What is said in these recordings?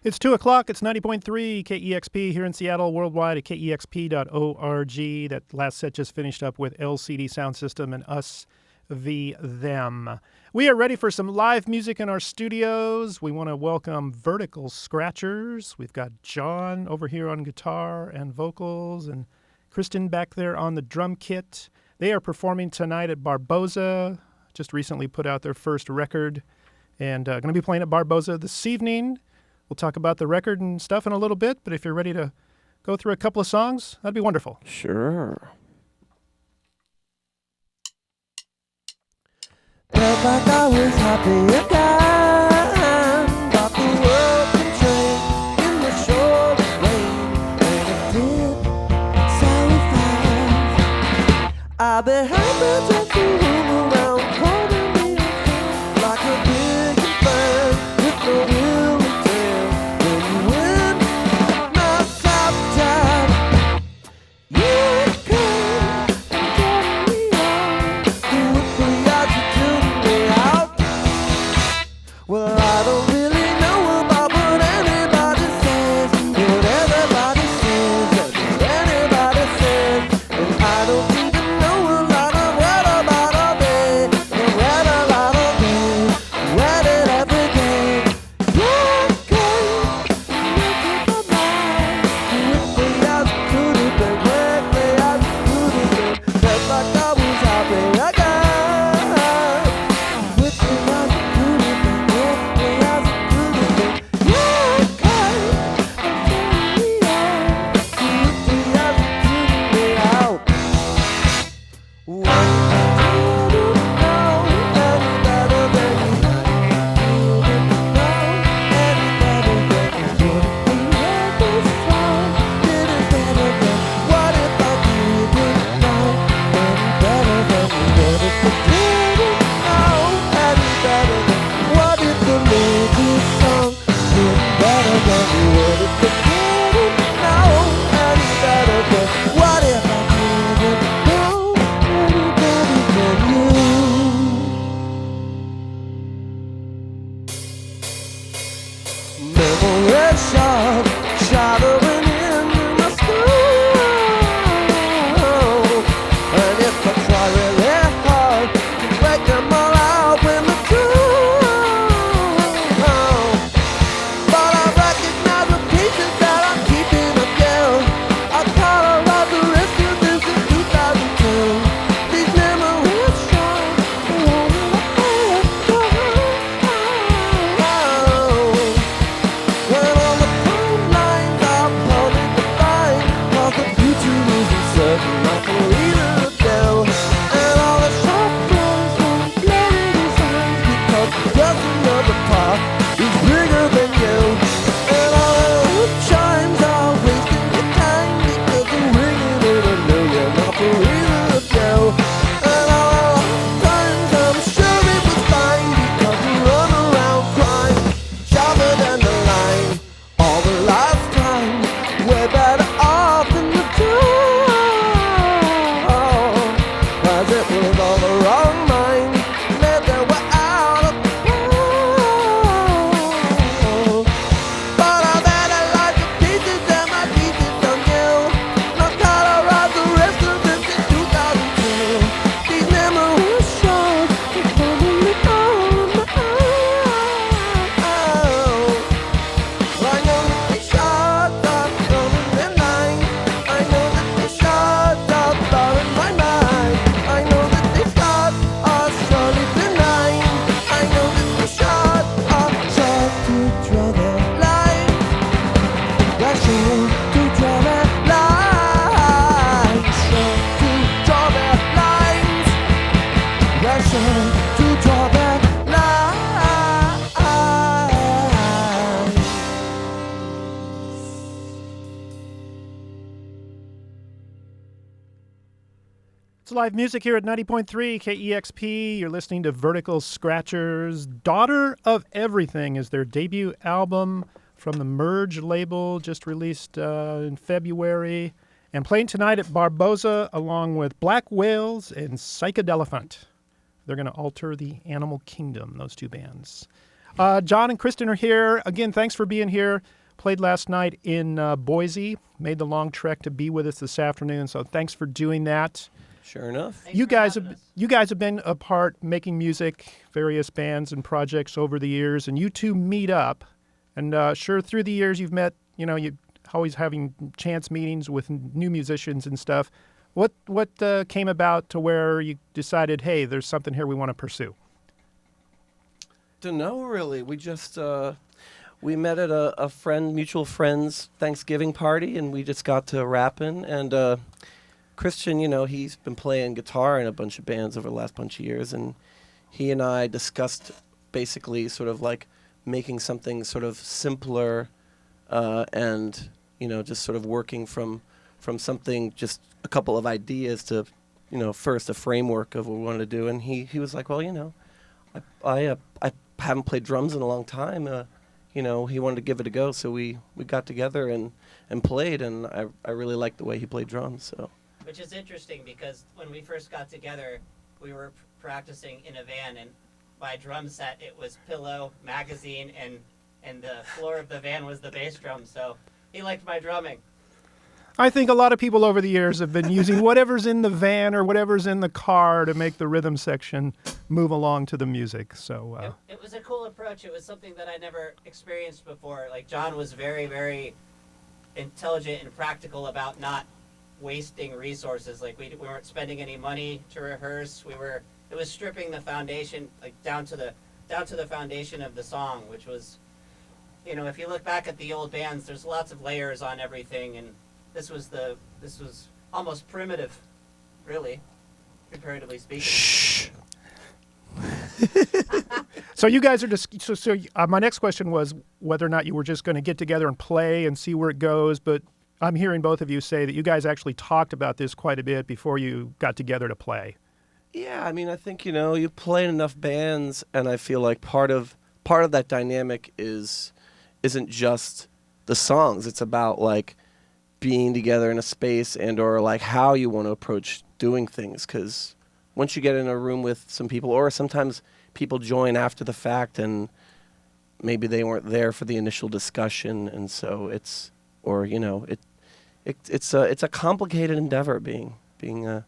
It's 2 o'clock. It's 90.3 KEXP here in Seattle, worldwide at KEXP.org. That last set just finished up with LCD Sound System and Us v. Them. We are ready for some live music in our studios. We want to welcome Vertical Scratchers. We've got John over here on guitar and vocals and Kristen back there on the drum kit. They are performing tonight at Barboza. Just recently put out their first record and going to be playing at Barboza this evening. We'll talk about the record and stuff in a little bit, but if you're ready to go through a couple of songs, that'd be wonderful. Sure. Felt like I was happy again, got the world betrayed in the short rain, and it did so fast. I beheld just a room around, holding me like a big bird with no will and tail. When you win my top time, you come and turn me on. You whip me out, you tune me out. Well, I don't really know about what anybody says, what everybody says, what anybody says, and I don't even know a lot of what about all day, and what a lot of day, what it every day. You came, you took my mind, you whipped me out, you could have been, whipped me out, you could have been, felt like I was happy again. Whipped me out, you could have been, whipped me out, you could have been. You came and turned me on, you whipped me out, you tuned me out. One didn't know any better than you. Didn't know any better than you. We heard this song, did it better than. What if I didn't know any better than you? What if I didn't know any better than. What if the latest song did better than you? What if I didn't know any better than. What if I didn't know any better than you? Memories shattering in my skull, and if I try really hard to break them all out when the truth, but I recognize the pieces that I'm keeping again. I caught the rest of this in 2002. These memories show the only way to when all the phone lines are poorly defined, 'cause the future isn't certain, I can either go. And all the sharp clothes won't let any signs, because just another part is bigger than you. And all the hoop chimes are wasting your time, because they're ringing in a million, not for either of you. And all the times I'm sure it was fine, because we run around crying, sharper than the line. All the last time, we're better off than the two. As it was all the wrong mind, that they were out of control. But I better like the pieces and my pieces on you. Not caught the rest of this in 2002. These memories show it's totally all in my eyes. I know that the shards are running their line. I know that the shards are blurring my mind. I know that the shards are surely benign. I know that the shards are sure to draw their line. They're sure to draw their lines. Sure to draw their lines. They're sure to draw their lines. It's live music here at 90.3 KEXP. You're listening to Vertical Scratchers. Daughter of Everything is their debut album from the Merge label, just released in February. And playing tonight at Barboza along with Black Whales and Psychedelephant. They're going to alter the animal kingdom, those two bands. John and Kristen are here. Again, thanks for being here. Played last night in Boise. Made the long trek to be with us this afternoon, so thanks for doing that. Sure enough. You guys have been a part making music, various bands and projects over the years, and you two meet up. And sure, through the years you've met, you always having chance meetings with new musicians and stuff. What came about to where you decided, hey, there's something here we want to pursue? Don't know, really. We just we met at a mutual friend's Thanksgiving party, and we just got to rapping. And Christian, he's been playing guitar in a bunch of bands over the last bunch of years, and he and I discussed basically sort of like making something sort of simpler, and just sort of working from something, just a couple of ideas to, first a framework of what we wanted to do. And he was like, well, I haven't played drums in a long time. He wanted to give it a go, so we got together and played, and I really liked the way he played drums. So. Which is interesting because when we first got together, we were practicing in a van, and my drum set, it was pillow, magazine, and the floor of the van was the bass drum, so he liked my drumming. I think a lot of people over the years have been using whatever's in the van or whatever's in the car to make the rhythm section move along to the music. So it was a cool approach. It was something that I never experienced before. Like, John was very, very intelligent and practical about not wasting resources. Like, we weren't spending any money to rehearse. It was stripping the foundation, like down to the foundation of the song, which was, if you look back at the old bands, there's lots of layers on everything, and this was almost primitive, really, comparatively speaking. Shh. So you guys are just my next question was whether or not you were just going to get together and play and see where it goes, but I'm hearing both of you say that you guys actually talked about this quite a bit before you got together to play. Yeah, I think you play in enough bands, and I feel like part of that dynamic isn't just the songs. It's about like being together in a space and or like how you want to approach doing things. Because once you get in a room with some people, or sometimes people join after the fact, and maybe they weren't there for the initial discussion, and so it's a complicated endeavor being in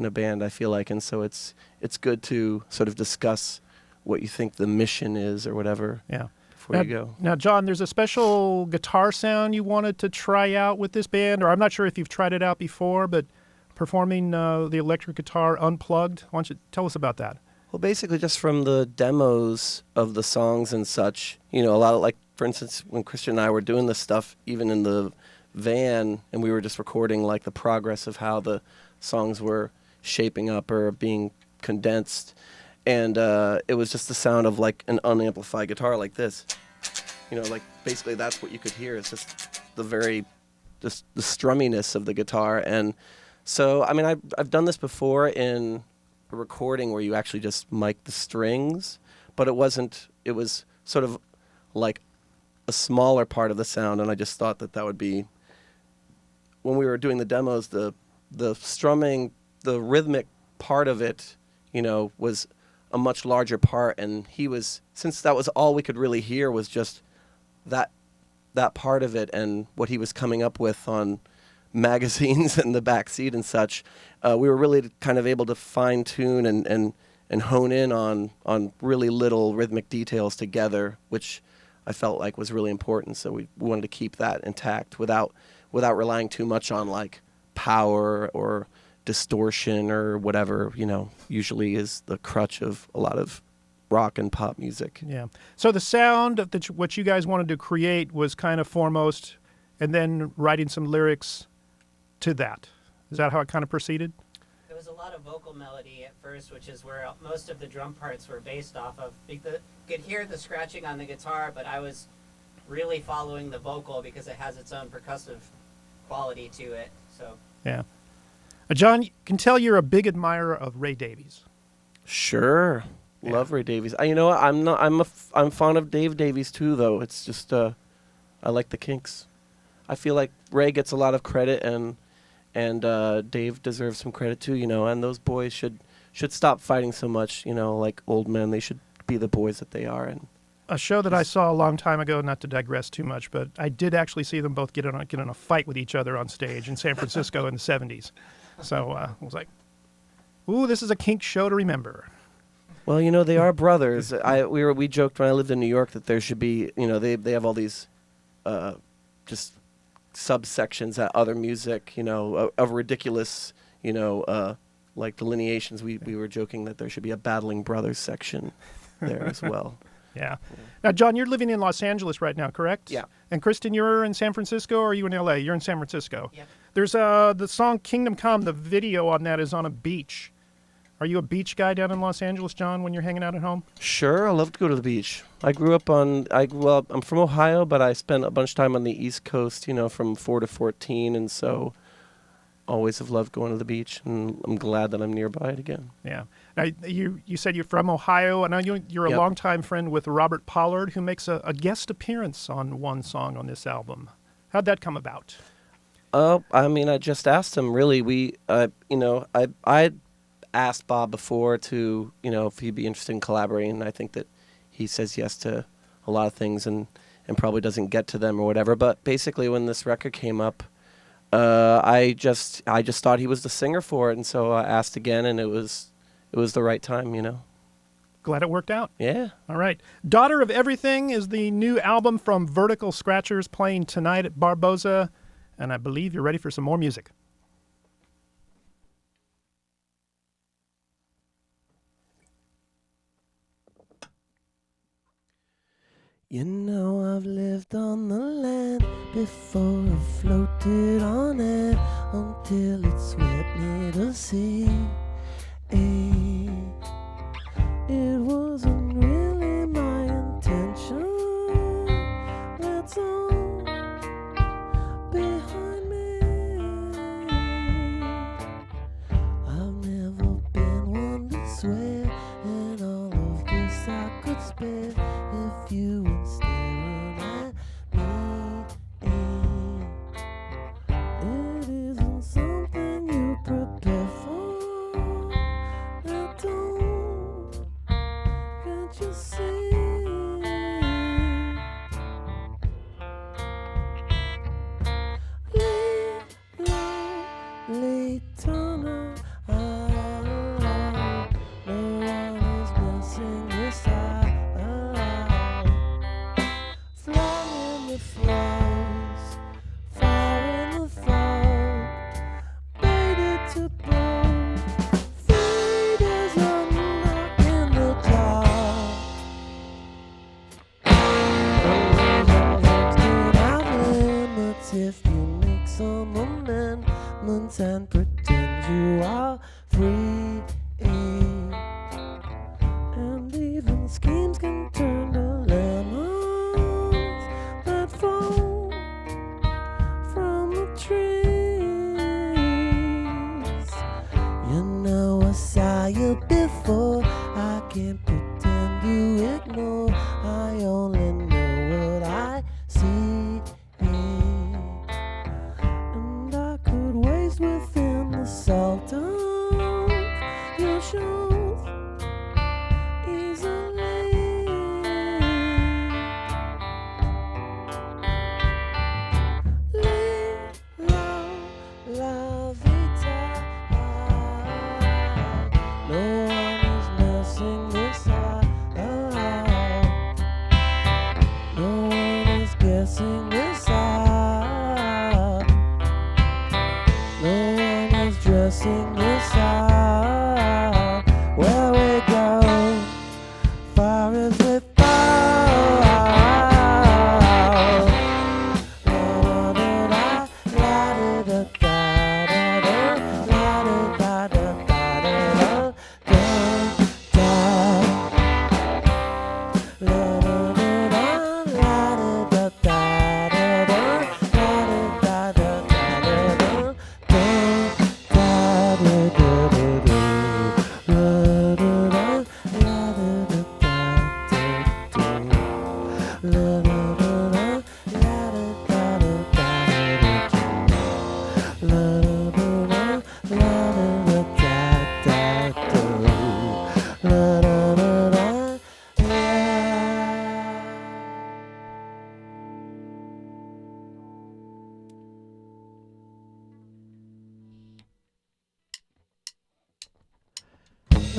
a band, I feel like, and so it's good to sort of discuss what you think the mission is or whatever. Yeah. Before you go. Now, John, there's a special guitar sound you wanted to try out with this band, or I'm not sure if you've tried it out before, but performing the electric guitar unplugged. Why don't you tell us about that? Well, basically just from the demos of the songs and such, a lot of, like, for instance, when Christian and I were doing this stuff, even in the van, and we were just recording like the progress of how the songs were shaping up or being condensed, and it was just the sound of like an unamplified guitar like this, like basically that's what you could hear. It's just the strumminess of the guitar. And so I've done this before in a recording where you actually just mic the strings, but it was sort of like a smaller part of the sound, and I just thought that would be, when we were doing the demos, the strumming, the rhythmic part of it, was a much larger part, and since that was all we could really hear was just that part of it and what he was coming up with on magazines in the back seat and such, we were really kind of able to fine tune and hone in on really little rhythmic details together, which I felt like was really important. So we wanted to keep that intact without relying too much on like power or distortion or whatever, usually is the crutch of a lot of rock and pop music. Yeah. So the sound that what you guys wanted to create was kind of foremost, and then writing some lyrics to that. Is that how it kind of proceeded? There was a lot of vocal melody at first, which is where most of the drum parts were based off of. You could hear the scratching on the guitar, but I was really following the vocal because it has its own percussive quality to it. So yeah. John, you can tell you're a big admirer of Ray Davies. Sure. Yeah. Love Ray Davies. You know what? I'm fond of Dave Davies too, though. It's just I like the Kinks. I feel like Ray gets a lot of credit, and Dave deserves some credit too. And those boys should stop fighting so much. Like old men, they should be the boys that they are. And a show that I saw a long time ago, not to digress too much, but I did actually see them both get in a fight with each other on stage in San Francisco in the 70s. So I was like, ooh, this is a Kinks show to remember. Well, they are brothers. We joked when I lived in New York that there should be, they have all these just subsections at other music, of ridiculous, like delineations. We were joking that there should be a Battling Brothers section there as well. Yeah. Now, John, you're living in Los Angeles right now, correct? Yeah. And Kristen, you're in San Francisco, or are you in L.A.? You're in San Francisco. Yeah. There's the song Kingdom Come. The video on that is on a beach. Are you a beach guy down in Los Angeles, John, when you're hanging out at home? Sure, I love to go to the beach. I'm from Ohio, but I spent a bunch of time on the East Coast, from 4 to 14, and so always have loved going to the beach, and I'm glad that I'm nearby it again. Yeah. Now, you said you're from Ohio. I know you're a Yep. longtime friend with Robert Pollard, who makes a guest appearance on one song on this album. How'd that come about? I just asked him, really. I asked Bob before to, if he'd be interested in collaborating, and I think that he says yes to a lot of things and probably doesn't get to them or whatever. But basically, when this record came up, I just thought he was the singer for it, and so I asked again, and it was the right time, Glad it worked out. Yeah. All right. Daughter of Everything is the new album from Vertical Scratchers, playing tonight at Barboza, and I believe you're ready for some more music. I've lived on the land before I floated on it until it swept me to sea. It wasn't really my intention. That's all behind me. I've never been one to swear, and all of this I could spare if you were staring at me. It isn't something you prepare for. I don't, can't you see? Lay low, lay Turner. No one is messing this out. Fly in the flowers, fire in the fog, baited to bone, fate is a knock in the dark. Don't have limits if you make some amendments and pretend you are free. And even schemes can turn to lemons that fall.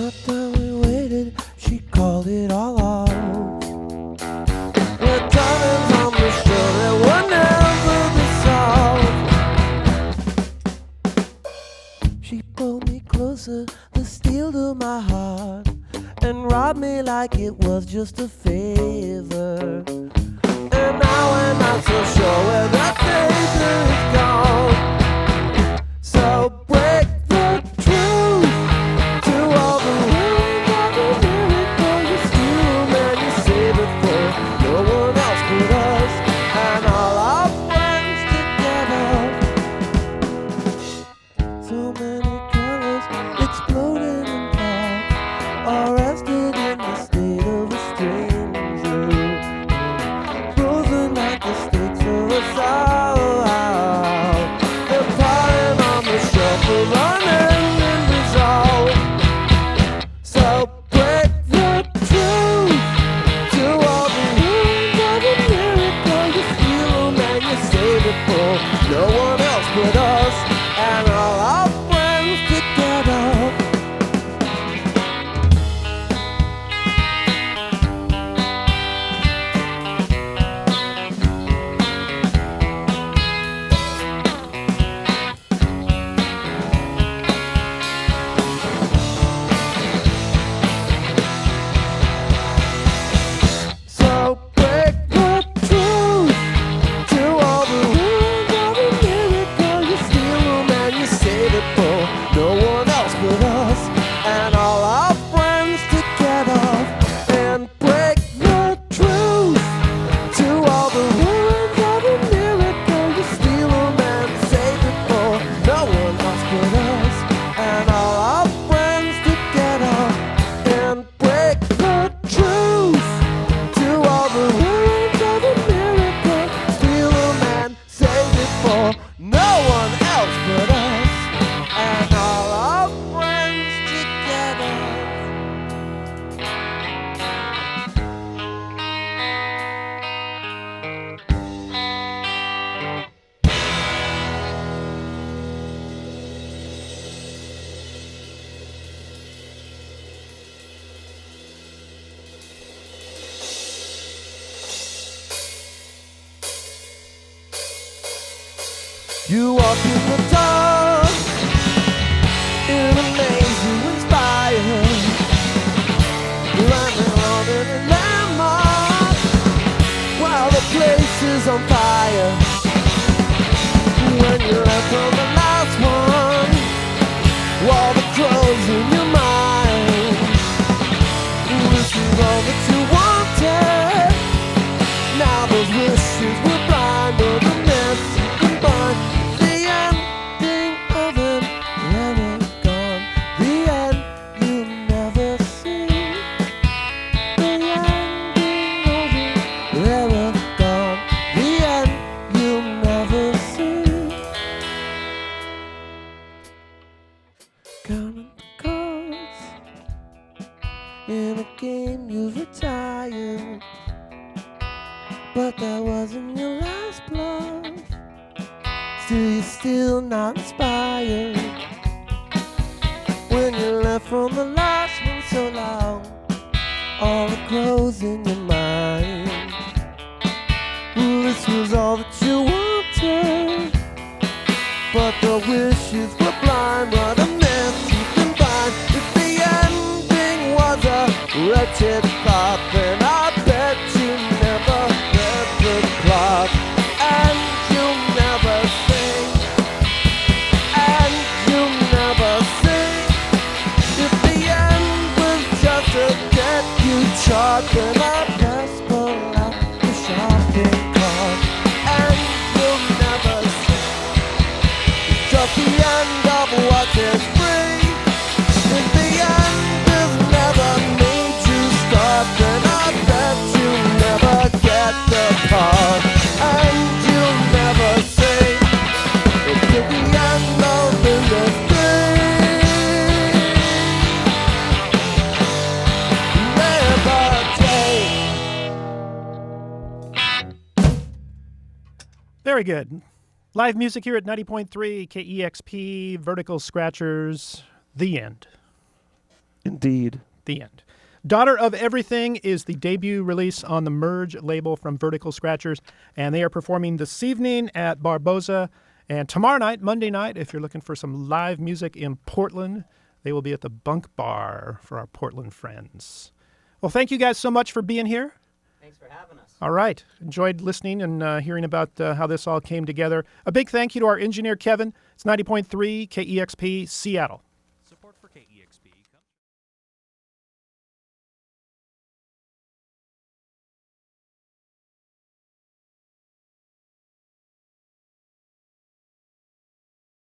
The time we waited, she called it all off. The times on the show that were never the solved. She pulled me closer, the steel to my heart, and robbed me like it was just a favor. And now I'm not so sure where the favor is gone. So break the truth to all the words of the miracle. You steal and you save it for no one else but us and all our friends together. So many colors exploding in thoughts, arrested in the state of a stranger, frozen like the stakes of a soul. The pile on the shelf of unending resolve. So break the truth to all the words of a miracle. You steal them and you save it for no one else but us and all our friends together. So break the truth to all the words of a miracle. You steal them and you save it for no one else but us and all our friends together. And break the truth to all the words of a miracle. You steal them and save it for no one else but us and all our friends together. And break the truth to all the words of a miracle. Steal them and save it for no one else but us and all our friends together. You walk in the dark in a maze you inspire, landing on any landmark while the place is on fire. When you left on the last one, all the crows in your mind. This is all that you wanted. Now those wishes were blind, but the mess combined. The ending of it never gone. The end you never see. The ending of it never gone. The end you never see. Counting the cards in a game you've retired, but that wasn't your last bluff. Still, you're still not inspired. When you left from the last one so long, all the crows in your mind. Well, this was all that you wanted, but the wishes were blind. What a mess you combined. If the ending was a wretched thought, then I bet you never read the plot. And you never sing, and you never sing. If the end was just to get you charged, then I best pull out the shopping cart. And you never sing. It's just the end of what is free. If the end is never made to start, then I bet you never get the part. And you never sing. It's to the end of the mystery. Never take. Very good. Live music here at 90.3 KEXP, Vertical Scratchers, The End. Indeed. The end. Daughter of Everything is the debut release on the Merge label from Vertical Scratchers, and they are performing this evening at Barboza. And tomorrow night, Monday night, if you're looking for some live music in Portland, they will be at the Bunk Bar for our Portland friends. Well, thank you guys so much for being here. Thanks for having us. All right. Enjoyed listening and hearing about how this all came together. A big thank you to our engineer, Kevin. It's 90.3 KEXP Seattle. Support for KEXP